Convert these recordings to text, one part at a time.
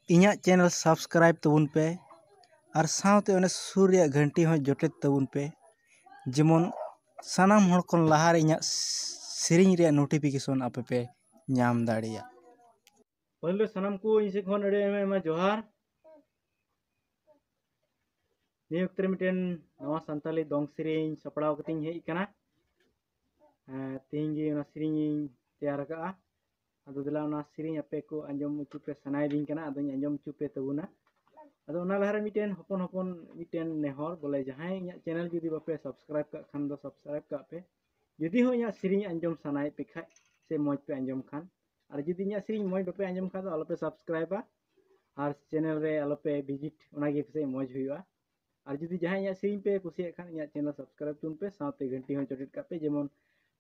इन्या channel subscribe तबुन पे और साउते ओने सुर रे घंटी हो जोटेत तबुन पे जेमन सानाम हर कोन लहार इन्या सेरिंग रे नोटिफिकेशन आपे पे नाम दाड़िया। पहले सनम को इसे खोन अड़े में जोहार निय उक्तर मिटेन नवा संताली दोंग सेरिंग सपड़ाव कतिंग हेज कना तीन जी ओना सेरिंग तैयार का अदो दिला ओना सेरिंग आपे को अंजम चुपे सनाय दिन कना अदो अंजम चुपे तबुना अदो ओना लहार मिटेन हपन हपन मिटेन नेहर बोले जहां इन्या चैनल जुदी बापे सब्सक्राइब का खान दो सब्सक्राइब का पे जुदी हो इन्या सेरिंग अंजम सनाय पे खाय से मौज पे अंजम खान और जुदी इन्या सेरिंग मौज बापे अंजम खान तो आलोपे सब्सक्राइबा और चैनल रे आलोपे विजिट ओना गे पे मौज हुआ और जुदी जहां इन्या सेरिंग पे कुसिया खान इन्या चैनल सब्सक्राइब तुन पे साथे घंटी हो चोटिट का पे जेमन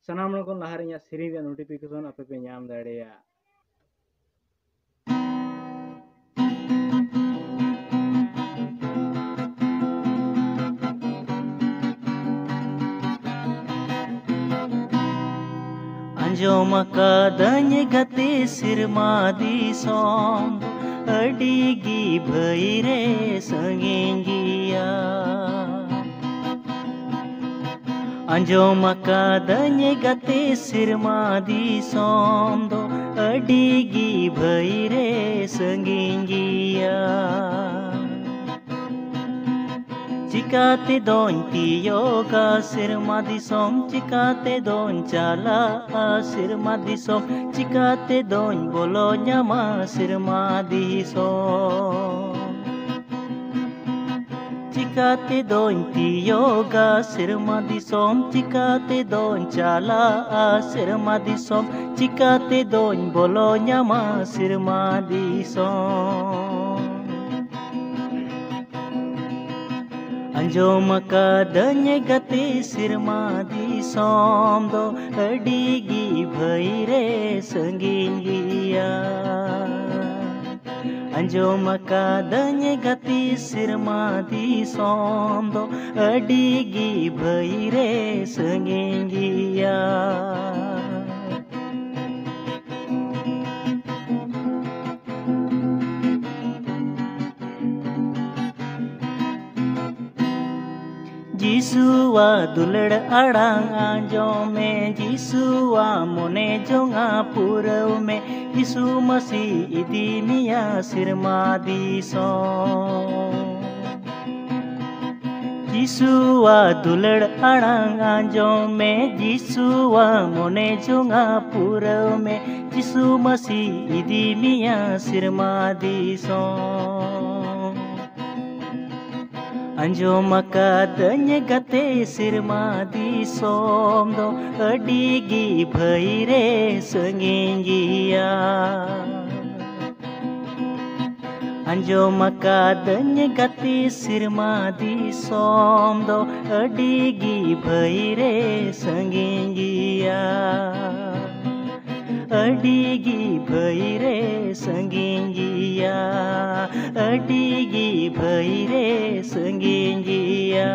सनाम को लहार इन्या सेरिंग रे नोटिफिकेशन आपे पे नाम दाड़ेया। अंजोम कादनी गति सिरमा दिसोम अडिगी भैरे संगिंगिया अंजोम कादनी गति सिरमा दिसोम दो अडिगी भैरे संगिंगिया चिकाते दोन तियोगा सिरमा दिसोम चिकाते दोन चाला सिरमा दिसोम चिकाते दोन बोलो न्यामा सिरमा दिसोम चिकाते दोन तियोगा सिरमा दिसोम चिकाते दोन चाला सिरमा दिसोम चिकाते दोन बोलो न्यामा सिरमा दिसोम अंजोम कादनी गति सिरमा दिसोम दो अडिगी भैरे संगिंगिया अंजोम कादनी गति सिरमा दिसोम दो अडिगी भैरे संगिंगिया जिसुआ दुलड़ अड़ांग आंजोमे जिसुआ मोने जोंगा पुरव में यीशु मसीह इदी मिया सिरमा दिसोम जिसुआ दुलड़ अड़ांग आंजोमे जिसुआ मोने जोंगा पुरव में यीशु मसीह इदी मिया सिरमा दिसोम अंजोम कादनी गति सिरमा दिसोम दो अडिगी भैरे संगिंगिया अंजोम कादनी गति सिरमा दिसोम दो अडिगी भैरे संगिंगिया अडिगी भैरे संगिंगिया अडिगी भैरे संगिंगिया।